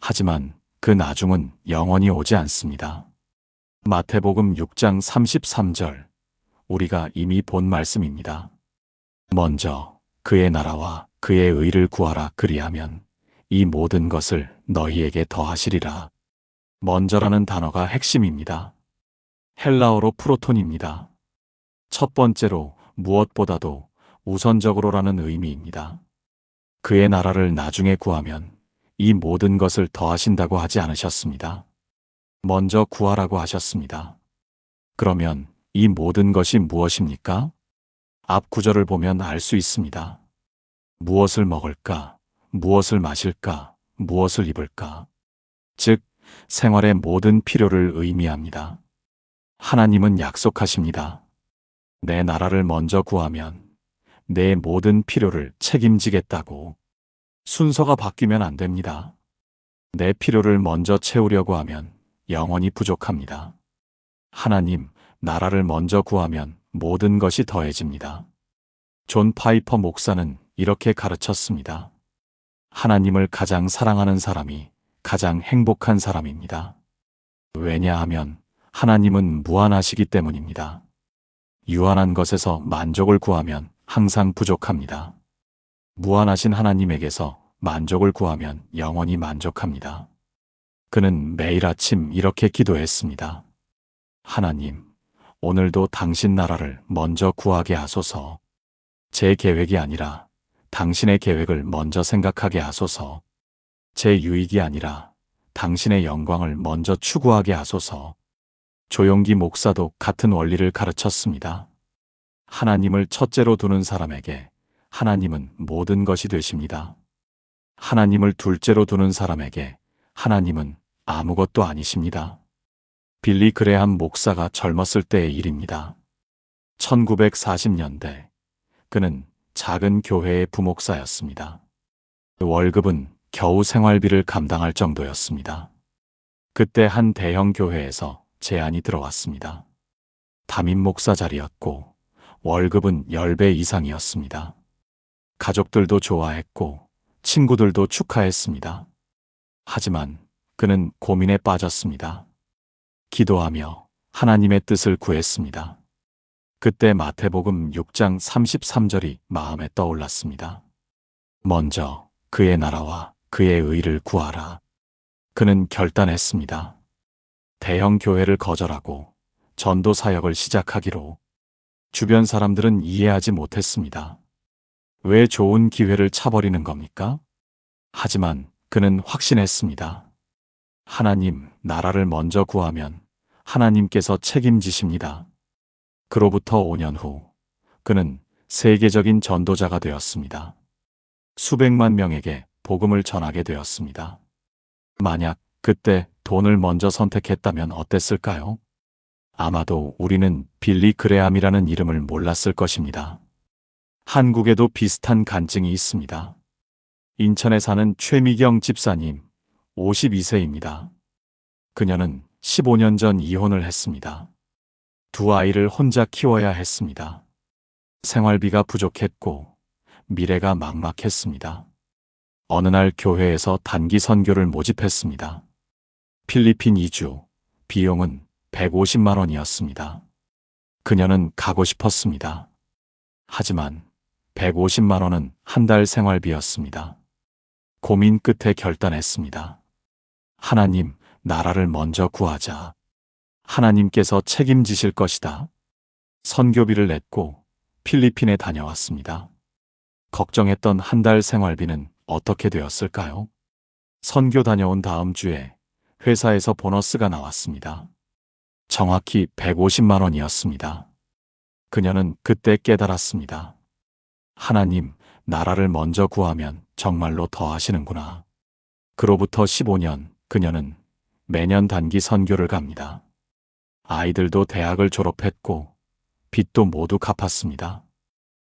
하지만 그 나중은 영원히 오지 않습니다. 마태복음 6장 33절. 우리가 이미 본 말씀입니다. 먼저 그의 나라와 그의 의를 구하라. 그리하면 이 모든 것을 너희에게 더하시리라. 먼저라는 단어가 핵심입니다. 헬라어로 프로톤입니다. 첫 번째로 무엇보다도 우선적으로라는 의미입니다. 그의 나라를 나중에 구하면 이 모든 것을 더하신다고 하지 않으셨습니다. 먼저 구하라고 하셨습니다. 그러면 이 모든 것이 무엇입니까? 앞 구절을 보면 알 수 있습니다. 무엇을 먹을까? 무엇을 마실까? 무엇을 입을까? 즉, 생활의 모든 필요를 의미합니다. 하나님은 약속하십니다. 내 나라를 먼저 구하면 내 모든 필요를 책임지겠다고. 순서가 바뀌면 안 됩니다. 내 필요를 먼저 채우려고 하면 영원히 부족합니다. 하나님, 나라를 먼저 구하면 모든 것이 더해집니다. 존 파이퍼 목사는 이렇게 가르쳤습니다. 하나님을 가장 사랑하는 사람이 가장 행복한 사람입니다. 왜냐하면 하나님은 무한하시기 때문입니다. 유한한 것에서 만족을 구하면 항상 부족합니다. 무한하신 하나님에게서 만족을 구하면 영원히 만족합니다. 그는 매일 아침 이렇게 기도했습니다. 하나님, 오늘도 당신 나라를 먼저 구하게 하소서. 제 계획이 아니라 당신의 계획을 먼저 생각하게 하소서. 제 유익이 아니라 당신의 영광을 먼저 추구하게 하소서. 조용기 목사도 같은 원리를 가르쳤습니다. 하나님을 첫째로 두는 사람에게 하나님은 모든 것이 되십니다. 하나님을 둘째로 두는 사람에게 하나님은 아무것도 아니십니다. 빌리 그레함 목사가 젊었을 때의 일입니다. 1940년대 그는 작은 교회의 부목사였습니다. 월급은 겨우 생활비를 감당할 정도였습니다. 그때 한 대형 교회에서 제안이 들어왔습니다. 담임 목사 자리였고 월급은 10배 이상이었습니다. 가족들도 좋아했고 친구들도 축하했습니다. 하지만 그는 고민에 빠졌습니다. 기도하며 하나님의 뜻을 구했습니다. 그때 마태복음 6장 33절이 마음에 떠올랐습니다. 먼저 그의 나라와 그의 의를 구하라. 그는 결단했습니다. 대형 교회를 거절하고 전도 사역을 시작하기로. 주변 사람들은 이해하지 못했습니다. 왜 좋은 기회를 차버리는 겁니까? 하지만 그는 확신했습니다. 하나님, 나라를 먼저 구하면 하나님께서 책임지십니다. 그로부터 5년 후 그는 세계적인 전도자가 되었습니다. 수백만 명에게 복음을 전하게 되었습니다. 만약 그때 돈을 먼저 선택했다면 어땠을까요? 아마도 우리는 빌리 그레함이라는 이름을 몰랐을 것입니다. 한국에도 비슷한 간증이 있습니다. 인천에 사는 최미경 집사님, 52세입니다. 그녀는 15년 전 이혼을 했습니다. 두 아이를 혼자 키워야 했습니다. 생활비가 부족했고 미래가 막막했습니다. 어느 날 교회에서 단기 선교를 모집했습니다. 필리핀 이주, 비용은 150만 원이었습니다. 그녀는 가고 싶었습니다. 하지만 150만 원은 한 달 생활비였습니다. 고민 끝에 결단했습니다. 하나님, 나라를 먼저 구하자. 하나님께서 책임지실 것이다. 선교비를 냈고 필리핀에 다녀왔습니다. 걱정했던 한 달 생활비는 어떻게 되었을까요? 선교 다녀온 다음 주에 회사에서 보너스가 나왔습니다. 정확히 150만 원이었습니다. 그녀는 그때 깨달았습니다. 하나님, 나라를 먼저 구하면 정말로 더하시는구나. 그로부터 15년 그녀는 매년 단기 선교를 갑니다. 아이들도 대학을 졸업했고 빚도 모두 갚았습니다.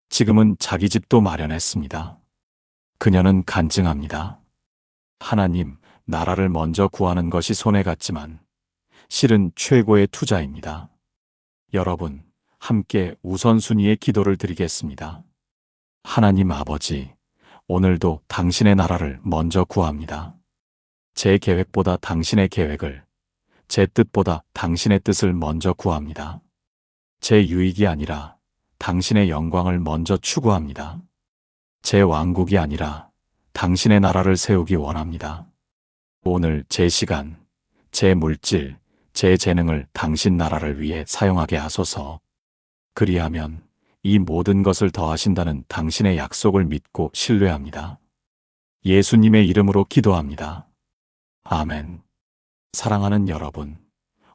지금은 자기 집도 마련했습니다. 그녀는 간증합니다. 하나님, 나라를 먼저 구하는 것이 손해 같지만 실은 최고의 투자입니다. 여러분, 함께 우선순위의 기도를 드리겠습니다. 하나님 아버지, 오늘도 당신의 나라를 먼저 구합니다. 제 계획보다 당신의 계획을, 제 뜻보다 당신의 뜻을 먼저 구합니다. 제 유익이 아니라 당신의 영광을 먼저 추구합니다. 제 왕국이 아니라 당신의 나라를 세우기 원합니다. 오늘 제 시간, 제 물질, 제 재능을 당신 나라를 위해 사용하게 하소서. 그리하면 이 모든 것을 더하신다는 당신의 약속을 믿고 신뢰합니다. 예수님의 이름으로 기도합니다. 아멘. 사랑하는 여러분,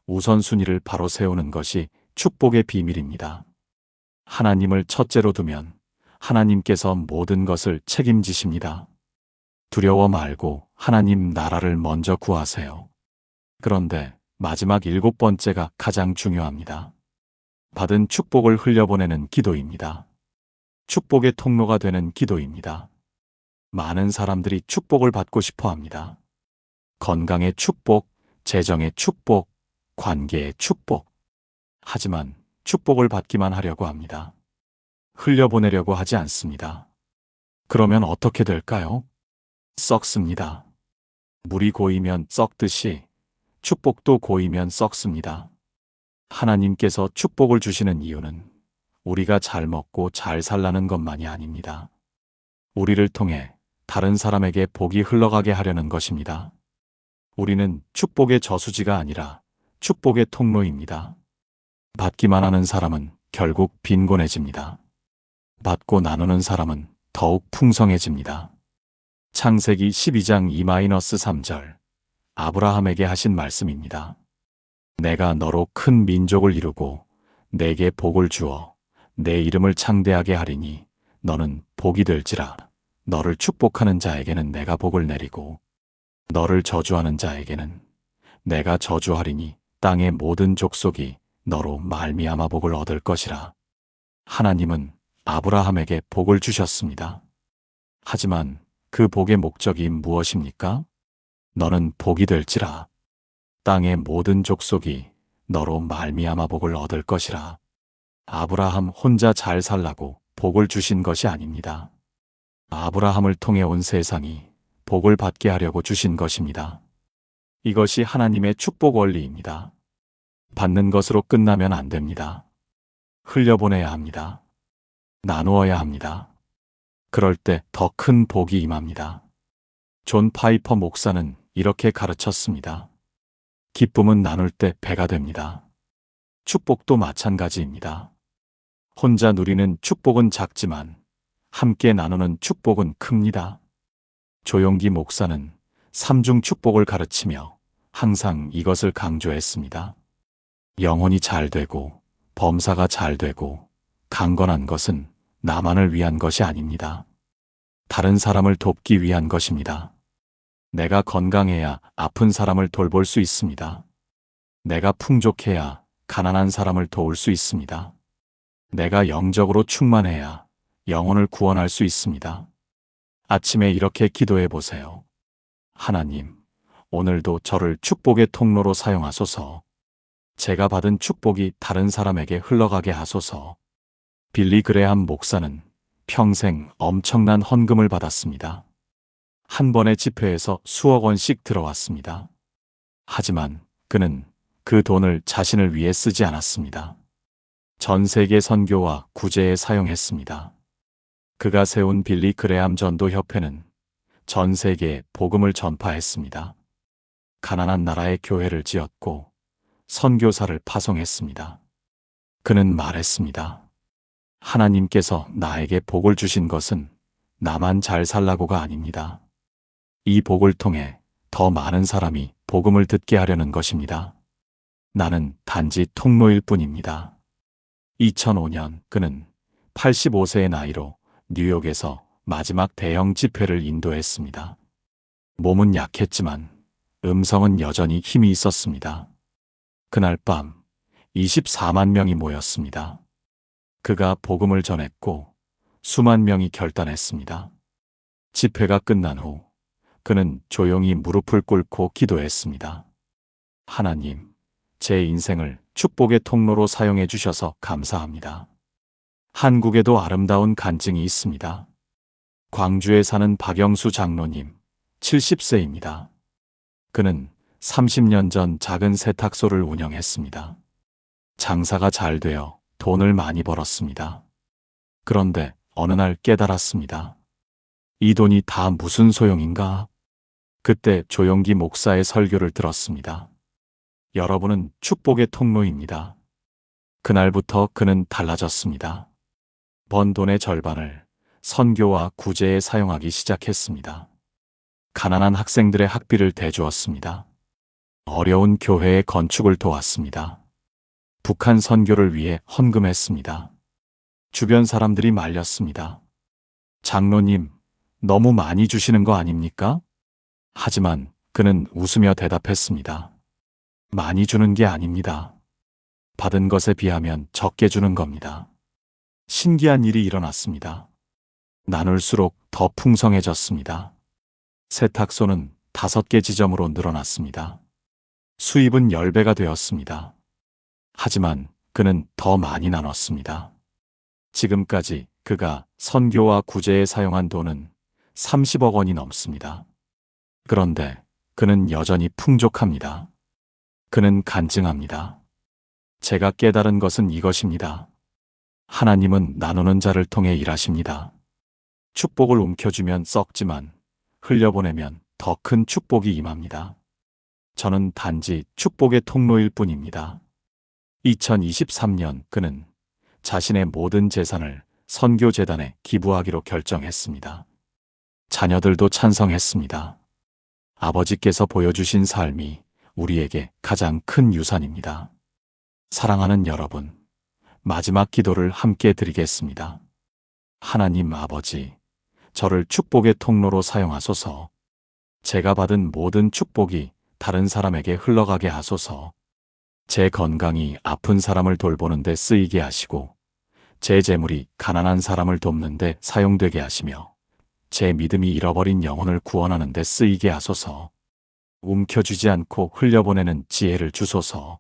우선순위를 바로 세우는 것이 축복의 비밀입니다. 하나님을 첫째로 두면 하나님께서 모든 것을 책임지십니다. 두려워 말고 하나님 나라를 먼저 구하세요. 그런데 마지막 7번째가 가장 중요합니다. 받은 축복을 흘려보내는 기도입니다. 축복의 통로가 되는 기도입니다. 많은 사람들이 축복을 받고 싶어 합니다. 건강의 축복, 재정의 축복, 관계의 축복. 하지만 축복을 받기만 하려고 합니다. 흘려보내려고 하지 않습니다. 그러면 어떻게 될까요? 썩습니다. 물이 고이면 썩듯이 축복도 고이면 썩습니다. 하나님께서 축복을 주시는 이유는 우리가 잘 먹고 잘 살라는 것만이 아닙니다. 우리를 통해 다른 사람에게 복이 흘러가게 하려는 것입니다. 우리는 축복의 저수지가 아니라 축복의 통로입니다. 받기만 하는 사람은 결국 빈곤해집니다. 받고 나누는 사람은 더욱 풍성해집니다. 창세기 12장 2-3절 아브라함에게 하신 말씀입니다. 내가 너로 큰 민족을 이루고 내게 복을 주어 내 이름을 창대하게 하리니 너는 복이 될지라. 너를 축복하는 자에게는 내가 복을 내리고 너를 저주하는 자에게는 내가 저주하리니 땅의 모든 족속이 너로 말미암아 복을 얻을 것이라. 하나님은 아브라함에게 복을 주셨습니다. 하지만 그 복의 목적이 무엇입니까? 너는 복이 될지라. 땅의 모든 족속이 너로 말미암아 복을 얻을 것이라. 아브라함 혼자 잘 살라고 복을 주신 것이 아닙니다. 아브라함을 통해 온 세상이 복을 받게 하려고 주신 것입니다. 이것이 하나님의 축복 원리입니다. 받는 것으로 끝나면 안 됩니다. 흘려보내야 합니다. 나누어야 합니다. 그럴 때 더 큰 복이 임합니다. 존 파이퍼 목사는 이렇게 가르쳤습니다. 기쁨은 나눌 때 배가 됩니다. 축복도 마찬가지입니다. 혼자 누리는 축복은 작지만 함께 나누는 축복은 큽니다. 조용기 목사는 삼중 축복을 가르치며 항상 이것을 강조했습니다. 영혼이 잘 되고 범사가 잘 되고 강건한 것은 나만을 위한 것이 아닙니다. 다른 사람을 돕기 위한 것입니다. 내가 건강해야 아픈 사람을 돌볼 수 있습니다. 내가 풍족해야 가난한 사람을 도울 수 있습니다. 내가 영적으로 충만해야 영혼을 구원할 수 있습니다. 아침에 이렇게 기도해 보세요. 하나님, 오늘도 저를 축복의 통로로 사용하소서. 제가 받은 축복이 다른 사람에게 흘러가게 하소서. 빌리 그레함 목사는 평생 엄청난 헌금을 받았습니다. 한 번의 집회에서 수억 원씩 들어왔습니다. 하지만 그는 그 돈을 자신을 위해 쓰지 않았습니다. 전 세계 선교와 구제에 사용했습니다. 그가 세운 빌리 그레함 전도 협회는 전 세계에 복음을 전파했습니다. 가난한 나라에 교회를 지었고 선교사를 파송했습니다. 그는 말했습니다. 하나님께서 나에게 복을 주신 것은 나만 잘 살라고가 아닙니다. 이 복을 통해 더 많은 사람이 복음을 듣게 하려는 것입니다. 나는 단지 통로일 뿐입니다. 2005년 그는 85세의 나이로 뉴욕에서 마지막 대형 집회를 인도했습니다. 몸은 약했지만 음성은 여전히 힘이 있었습니다. 그날 밤 24만 명이 모였습니다. 그가 복음을 전했고 수만 명이 결단했습니다. 집회가 끝난 후 그는 조용히 무릎을 꿇고 기도했습니다. 하나님, 제 인생을 축복의 통로로 사용해 주셔서 감사합니다. 한국에도 아름다운 간증이 있습니다. 광주에 사는 박영수 장로님, 70세입니다. 그는 30년 전 작은 세탁소를 운영했습니다. 장사가 잘 되어 돈을 많이 벌었습니다. 그런데 어느 날 깨달았습니다. 이 돈이 다 무슨 소용인가? 그때 조용기 목사의 설교를 들었습니다. 여러분은 축복의 통로입니다. 그날부터 그는 달라졌습니다. 번 돈의 절반을 선교와 구제에 사용하기 시작했습니다. 가난한 학생들의 학비를 대주었습니다. 어려운 교회의 건축을 도왔습니다. 북한 선교를 위해 헌금했습니다. 주변 사람들이 말렸습니다. 장로님, 너무 많이 주시는 거 아닙니까? 하지만 그는 웃으며 대답했습니다. 많이 주는 게 아닙니다. 받은 것에 비하면 적게 주는 겁니다. 신기한 일이 일어났습니다. 나눌수록 더 풍성해졌습니다. 세탁소는 5개 지점으로 늘어났습니다. 수입은 10배가 되었습니다. 하지만 그는 더 많이 나눴습니다. 지금까지 그가 선교와 구제에 사용한 돈은 30억 원이 넘습니다. 그런데 그는 여전히 풍족합니다. 그는 간증합니다. 제가 깨달은 것은 이것입니다. 하나님은 나누는 자를 통해 일하십니다. 축복을 움켜주면 썩지만 흘려보내면 더 큰 축복이 임합니다. 저는 단지 축복의 통로일 뿐입니다. 2023년 그는 자신의 모든 재산을 선교재단에 기부하기로 결정했습니다. 자녀들도 찬성했습니다. 아버지께서 보여주신 삶이 우리에게 가장 큰 유산입니다. 사랑하는 여러분, 마지막 기도를 함께 드리겠습니다. 하나님 아버지, 저를 축복의 통로로 사용하소서. 제가 받은 모든 축복이 다른 사람에게 흘러가게 하소서. 제 건강이 아픈 사람을 돌보는 데 쓰이게 하시고, 제 재물이 가난한 사람을 돕는 데 사용되게 하시며, 제 믿음이 잃어버린 영혼을 구원하는 데 쓰이게 하소서. 움켜쥐지 않고 흘려보내는 지혜를 주소서.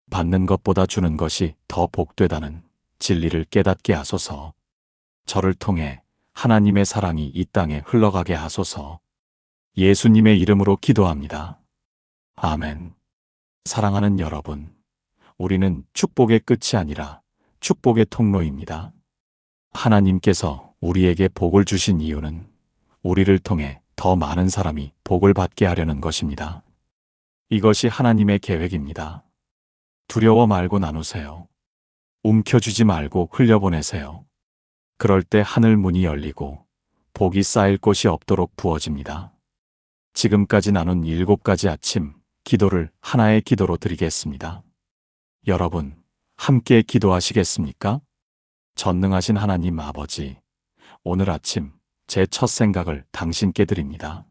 받는 것보다 주는 것이 더 복되다는 진리를 깨닫게 하소서. 저를 통해 하나님의 사랑이 이 땅에 흘러가게 하소서. 예수님의 이름으로 기도합니다. 아멘. 사랑하는 여러분, 우리는 축복의 끝이 아니라 축복의 통로입니다. 하나님께서 우리에게 복을 주신 이유는 우리를 통해 더 많은 사람이 복을 받게 하려는 것입니다. 이것이 하나님의 계획입니다. 두려워 말고 나누세요. 움켜쥐지 말고 흘려보내세요. 그럴 때 하늘 문이 열리고 복이 쌓일 곳이 없도록 부어집니다. 지금까지 나눈 7가지 아침 기도를 하나의 기도로 드리겠습니다. 여러분, 함께 기도하시겠습니까? 전능하신 하나님 아버지, 오늘 아침 제 첫 생각을 당신께 드립니다.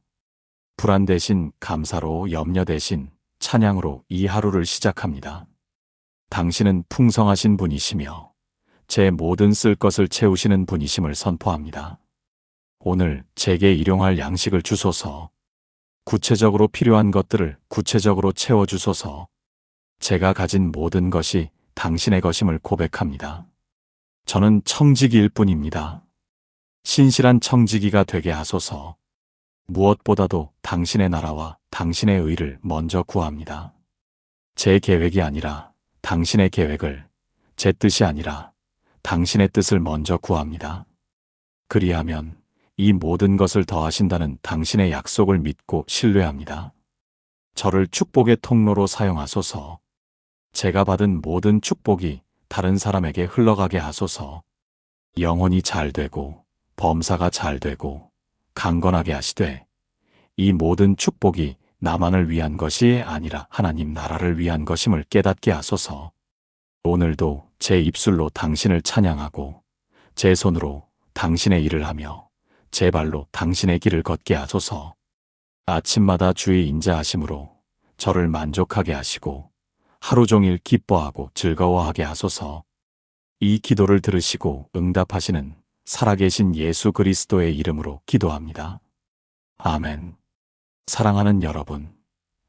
불안 대신 감사로, 염려 대신 찬양으로 이 하루를 시작합니다. 당신은 풍성하신 분이시며 제 모든 쓸 것을 채우시는 분이심을 선포합니다. 오늘 제게 일용할 양식을 주소서. 구체적으로 필요한 것들을 구체적으로 채워주소서. 제가 가진 모든 것이 당신의 것임을 고백합니다. 저는 청지기일 뿐입니다. 신실한 청지기가 되게 하소서. 무엇보다도 당신의 나라와 당신의 의를 먼저 구합니다. 제 계획이 아니라 당신의 계획을, 제 뜻이 아니라 당신의 뜻을 먼저 구합니다. 그리하면 이 모든 것을 더하신다는 당신의 약속을 믿고 신뢰합니다. 저를 축복의 통로로 사용하소서. 제가 받은 모든 축복이 다른 사람에게 흘러가게 하소서. 영혼이 잘 되고 범사가 잘 되고 강건하게 하시되 이 모든 축복이 나만을 위한 것이 아니라 하나님 나라를 위한 것임을 깨닫게 하소서. 오늘도 제 입술로 당신을 찬양하고 제 손으로 당신의 일을 하며 제 발로 당신의 길을 걷게 하소서. 아침마다 주의 인자하심으로 저를 만족하게 하시고 하루 종일 기뻐하고 즐거워하게 하소서. 이 기도를 들으시고 응답하시는 살아계신 예수 그리스도의 이름으로 기도합니다. 아멘. 사랑하는 여러분,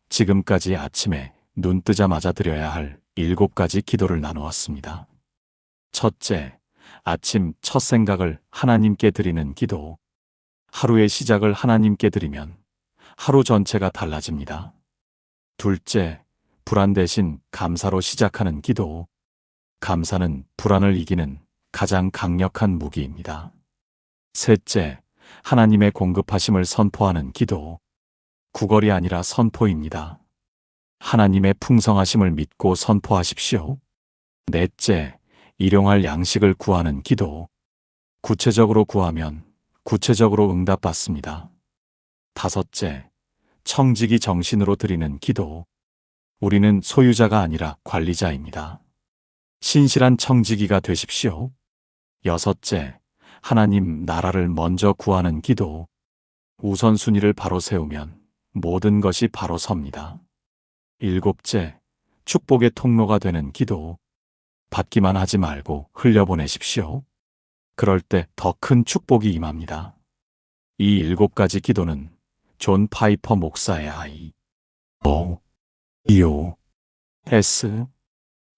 지금까지 아침에 눈 뜨자마자 드려야 할 7가지 기도를 나누었습니다. 첫째, 아침 첫 생각을 하나님께 드리는 기도. 하루의 시작을 하나님께 드리면 하루 전체가 달라집니다. 둘째, 불안 대신 감사로 시작하는 기도. 감사는 불안을 이기는 가장 강력한 무기입니다. 셋째, 하나님의 공급하심을 선포하는 기도. 구걸이 아니라 선포입니다. 하나님의 풍성하심을 믿고 선포하십시오. 넷째, 일용할 양식을 구하는 기도. 구체적으로 구하면 구체적으로 응답받습니다. 다섯째, 청지기 정신으로 드리는 기도. 우리는 소유자가 아니라 관리자입니다. 신실한 청지기가 되십시오. 여섯째, 하나님 나라를 먼저 구하는 기도. 우선순위를 바로 세우면 모든 것이 바로 섭니다. 일곱째, 축복의 통로가 되는 기도. 받기만 하지 말고 흘려보내십시오. 그럴 때 더 큰 축복이 임합니다. 이 7가지 기도는 존 파이퍼 목사의 IOS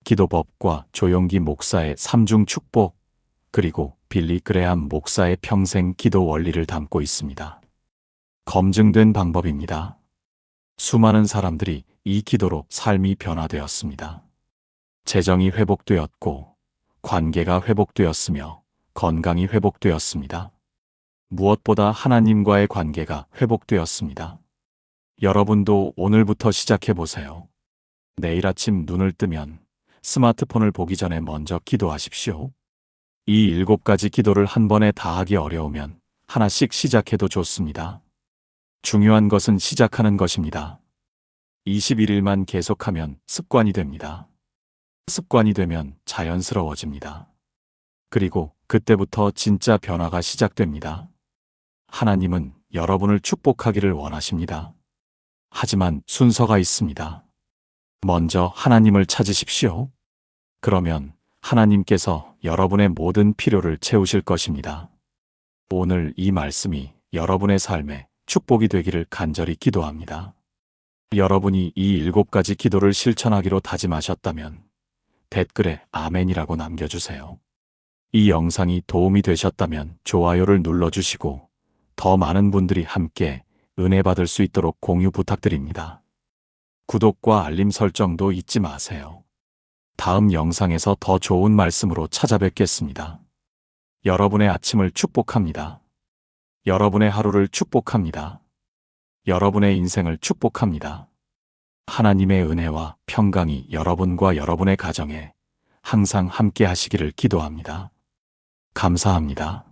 기도법과 조용기 목사의 3중 축복, 그리고 빌리 그레함 목사의 평생 기도 원리를 담고 있습니다. 검증된 방법입니다. 수많은 사람들이 이 기도로 삶이 변화되었습니다. 재정이 회복되었고, 관계가 회복되었으며, 건강이 회복되었습니다. 무엇보다 하나님과의 관계가 회복되었습니다. 여러분도 오늘부터 시작해보세요. 내일 아침 눈을 뜨면 스마트폰을 보기 전에 먼저 기도하십시오. 이 7가지 기도를 한 번에 다 하기 어려우면 하나씩 시작해도 좋습니다. 중요한 것은 시작하는 것입니다. 21일만 계속하면 습관이 됩니다. 습관이 되면 자연스러워집니다. 그리고 그때부터 진짜 변화가 시작됩니다. 하나님은 여러분을 축복하기를 원하십니다. 하지만 순서가 있습니다. 먼저 하나님을 찾으십시오. 그러면 하나님께서 여러분의 모든 필요를 채우실 것입니다. 오늘 이 말씀이 여러분의 삶에 축복이 되기를 간절히 기도합니다. 여러분이 이 7가지 기도를 실천하기로 다짐하셨다면 댓글에 아멘이라고 남겨주세요. 이 영상이 도움이 되셨다면 좋아요를 눌러주시고 더 많은 분들이 함께 은혜 받을 수 있도록 공유 부탁드립니다. 구독과 알림 설정도 잊지 마세요. 다음 영상에서 더 좋은 말씀으로 찾아뵙겠습니다. 여러분의 아침을 축복합니다. 여러분의 하루를 축복합니다. 여러분의 인생을 축복합니다. 하나님의 은혜와 평강이 여러분과 여러분의 가정에 항상 함께 하시기를 기도합니다. 감사합니다.